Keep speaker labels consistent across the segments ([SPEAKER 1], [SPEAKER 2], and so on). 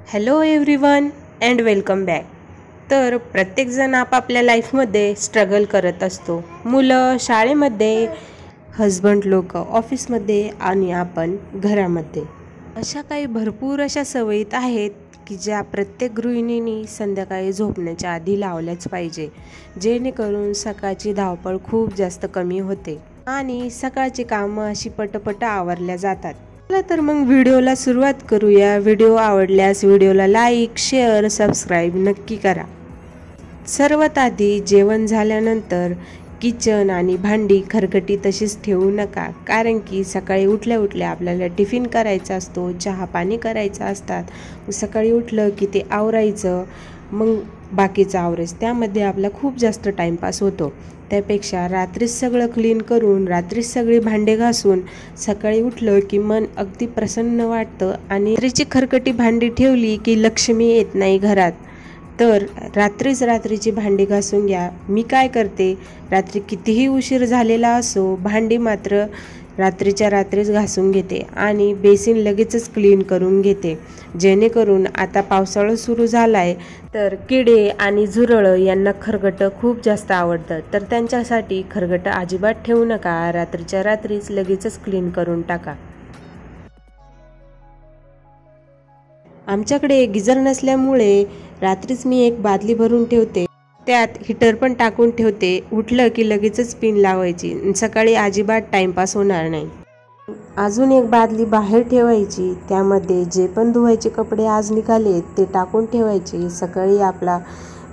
[SPEAKER 1] Hello everyone and welcome back. तर प्रत्येकजण आपापल्या लाईफमध्ये स्ट्रगल करत असतो. मुलं शाळेमध्ये, हजबंड लोक ऑफिसमध्ये आणि आपण घरामध्ये. अशा काही भरपूर अशा सवयीत आहेत की ज्या प्रत्येक गृहिणींनी संध्याकाळी झोपण्याच्या आधी लावल्याच पाहिजे, जेणेकरून सकाळची धावपळ खूप जास्त कमी होते आणि सकाळची कामं अशी पटपट आवरल्या जातात. चला तर मग व्हिडिओला सुरुवात करूया. व्हिडिओ आवडल्यास व्हिडिओला लाईक, शेअर, सबस्क्राईब नक्की करा. सर्वात आधी जेवण झाल्यानंतर किचन आणि भांडी खरकटी तशीच ठेवू नका, कारण की सकाळी उठल्या उठल्या आपल्याला टिफिन करायचा असतो, चहा पाणी करायचं असतात. सकाळी उठलं की ते आवरायचं, मग बाकीचं आवरायचं, त्यामध्ये आपला खूप जास्त टाईमपास होतो. त्यापेक्षा रात्रीच सगळं क्लीन करून, रात्रीच सगळी भांडे घासून सकाळी उठलं की मन अगदी प्रसन्न वाटतं. आणि रात्रीची खरकटी भांडी ठेवली की लक्ष्मी येत नाही घरात. तर रात्रीची भांडी घासून घ्या. मी काय करते, रात्री कितीही उशीर झालेला असो, भांडी मात्र रात्रीच्या रात्रीच घासून घेते आणि बेसिन लगेचच क्लीन करून घेते, जेणेकरून आता पावसाळा सुरू झालाय तर किडे आणि झुरळं यांना खरकटं खूप जास्त आवडतं. तर त्यांच्यासाठी खरकटं अजिबात ठेवू नका, रात्रीच्या रात्रीच लगेचच क्लीन करून टाका. आमच्याकडे गिझर नसल्यामुळे रात्रीच मी एक बादली भरून ठेवते, त्यात हीटर पण टाकून ठेवते. उठलं की लगेचच पिन लावायची, सकाळी अजिबात टाइमपास होणार नाही. अजून एक बादली बाहेर ठेवायची, त्यामध्ये जे पण धुवायचे कपडे आज निघाले ते टाकून ठेवायचे. सकाळी आपला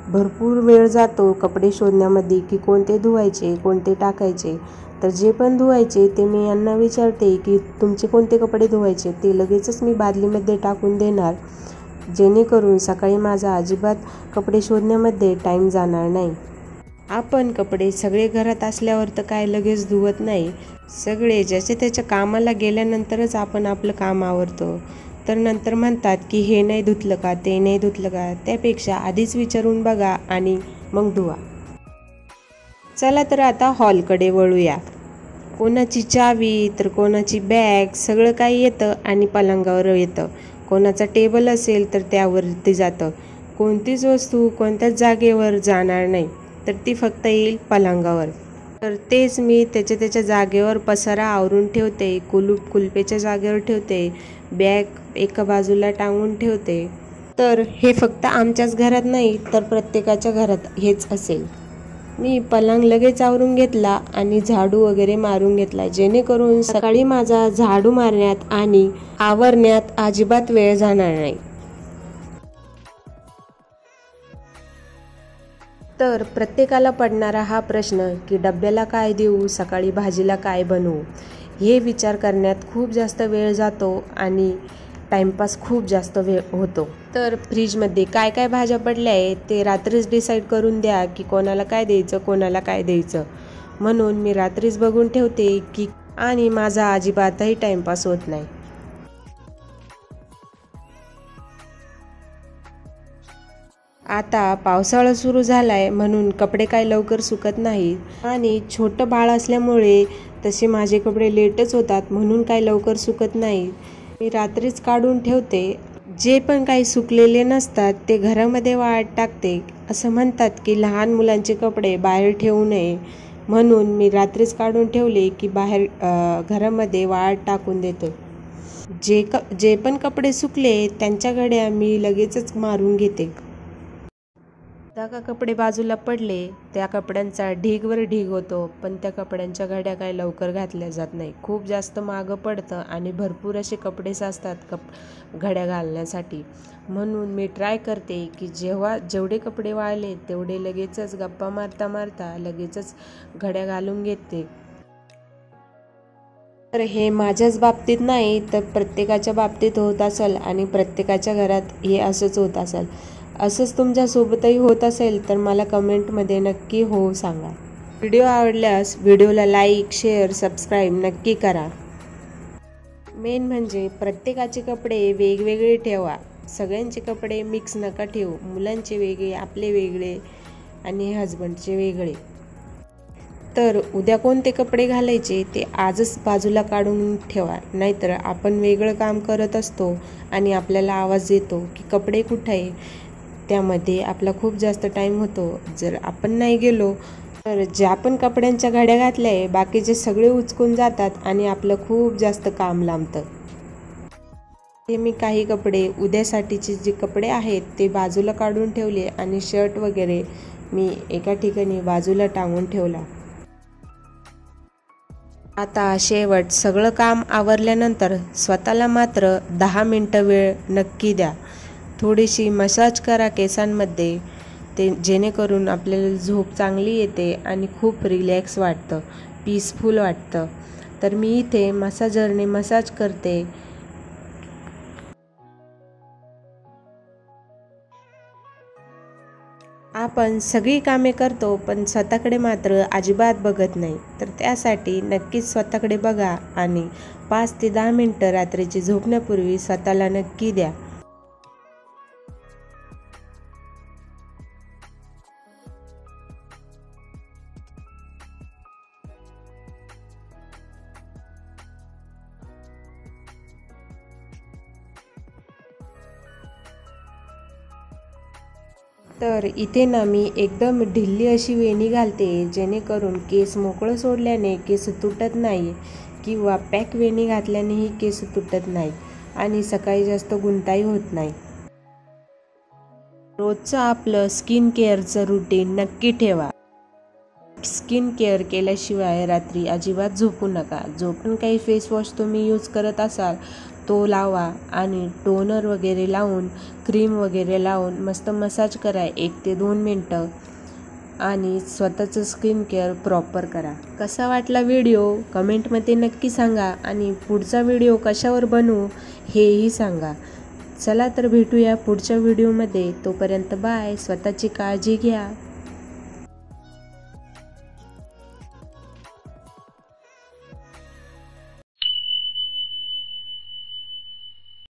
[SPEAKER 1] भरपूर वेळ जातो कपडे शोधण्यामध्ये की कोणते धुवायचे, कोणते टाकायचे. तर जे पण धुवायचे ते मी यांना विचारते की तुमचे कोणते कपडे धुवायचे, ते लगेचच मी बादलीमध्ये टाकून देणार, जेणेकरून सकाळी माझा अजिबात कपडे शोधण्यामध्ये टाईम जाणार नाही. आपण कपडे सगळे घरात असल्यावर तर काय लगेच धुवत नाही, सगळे ज्याच्या त्याच्या कामाला गेल्यानंतरच आपण आपलं काम आवरतो. तर नंतर म्हणतात की हे नाही धुतलं का, ते नाही धुतलं का, त्यापेक्षा आधीच विचारून बघा आणि मग धुवा. चला तर आता हॉलकडे वळूया. कोणाची चावी तर कोणाची बॅग, सगळं काही येतं आणि पलंगावर येतं. कोणाचा टेबल असेल तर त्यावरती जातं. कोणतीच वस्तू कोणत्याच जागेवर जाणार नाही, तर ती फक्त येईल पलंगावर. तर तेच मी त्याच्या जागेवर पसारा आवरून ठेवते, कुलपेच्या जागेवर ठेवते, बॅग एका बाजूला टांगून ठेवते. तर हे फक्त आमच्याच घरात नाही तर प्रत्येकाच्या घरात हेच असेल. मी पलंग लगेच आवरून घेतला आणि झाडू वगैरे मारून घेतला, जेणेकरून सकाळी माझा झाडू मारण्यात आणि आवरण्यात अजिबात वेळ जाणार नाही. तर प्रत्येकाला पडणारा हा प्रश्न की डब्याला काय देऊ, सकाळी भाजीला काय बनवू, हे विचार करण्यात खूप जास्त वेळ जातो आणि टाईमपास खूप जास्त वेळ होतो. तर फ्रीजमध्ये काय काय भाज्या पडल्या आहेत ते रात्रीच डिसाईड करून द्या की कोणाला काय द्यायचं, कोणाला काय द्यायचं. म्हणून मी रात्रीच बघून ठेवते की, आणि माझा अजिबातही टाईमपास होत नाही. आता पावसाळा सुरू झालाय म्हणून कपडे काय लवकर सुकत नाहीत आणि छोटं बाळ असल्यामुळे तसे माझे कपडे लेटच होतात, म्हणून काय लवकर सुकत नाही. मी रात्रीच काढून ठेवते. जे पण काही सुकलेले नसतात ते घरामध्ये वाळत टाकते. असं म्हणतात की लहान मुलांचे कपडे बाहेर ठेवू नये, म्हणून मी रात्रीच काढून ठेवले की बाहेर घरामध्ये वाळत टाकून देते. जे पण कपडे सुकले त्यांच्या घड्या मी लगेचच मारून घेते. का कपडे बाजूला पडले, त्या कपड्यांचा ढीगवर ढीग होतो, पण त्या कपड्यांच्या घड्या काय लवकर घातल्या जात नाही. खूप जास्त मागं पडतं आणि भरपूर असे कपडे साचतात घड्या घालण्यासाठी. म्हणून मी ट्राय करते की जेवढे कपडे वाळले तेवढे लगेचच गप्पा मारता लगेचच घड्या घालून घेते. तर हे माझ्याच बाबतीत नाही तर प्रत्येकाच्या बाबतीत होत असेल आणि प्रत्येकाच्या घरात हे असंच होत असेल. असंच तुमच्यासोबतही होत असेल तर मला कमेंटमध्ये नक्की हो सांगा. व्हिडिओ आवडल्यास व्हिडिओला लाईक, शेअर, सबस्क्राईब नक्की करा. मेन म्हणजे प्रत्येकाचे कपडे वेगवेगळे ठेवा, सगळ्यांचे कपडे मिक्स नका ठेवू. मुलांचे वेगळे, आपले वेगळे आणि हजबंडचे वेगळे. तर उद्या कोणते कपडे घालायचे ते आजच बाजूला काढून ठेवा, नाहीतर आपण वेगळं काम करत असतो आणि आपल्याला आवाज येतो की कपडे कुठे आहे, त्यामध्ये आपला खूप जास्त टाईम होतो. जर आपण नाही गेलो तर ज्या पण कपड्यांच्या घड्या घातल्या आहे बाकीचे सगळे उचकून जातात आणि आपलं खूप जास्त काम लांबतं. हे मी काही कपडे उद्यासाठीचे जे कपडे आहेत ते बाजूला काढून ठेवले आणि शर्ट वगैरे मी एका ठिकाणी बाजूला टांगून ठेवला. आता शेवट सगळं काम आवरल्यानंतर स्वतःला मात्र 10 मिनटं वेळ नक्की द्या. थोडीशी मसाज करा केसांमध्ये, ते जेणेकरून आपल्याला झोप चांगली येते आणि खूप रिलॅक्स वाटतं, पीसफुल वाटतं. तर मी इथे मसाजरने मसाज करते. आपण सगळी कामे करतो पण स्वतःकडे मात्र अजिबात बघत नाही. तर त्यासाठी नक्कीच स्वतःकडे बघा आणि 5 ते 10 मिनटं रात्रीची झोपण्यापूर्वी स्वतःला नक्की द्या. तर इथे ना मी एकदम ढिल्ली अशी वेणी घालते, जेणेकरून केस मोकळं सोडल्याने केस तुटत नाही किंवा पॅक वेणी घातल्यानेही केस तुटत नाही आणि सकाळी जास्त गुंताई होत नाही. रोजचं आपलं स्किन केअरचं रुटीन नक्की ठेवा. स्किन केअर केल्याशिवाय रात्री अजिबात झोपू नका. जो पण काही फेस वॉश तुम्ही यूज करत असाल तो लावा आणि टोनर वगैरे लावून, क्रीम वगैरे लावून मस्त मसाज करा 1 ते 2 मिनटं आणि स्वतःचं स्किन केअर प्रॉपर करा. कसा वाटला व्हिडिओ कमेंटमध्ये नक्की सांगा आणि पुढचा व्हिडिओ कशावर बनवू हेही सांगा. चला तर भेटूया पुढच्या व्हिडिओमध्ये. तोपर्यंत बाय. स्वतःची काळजी घ्या.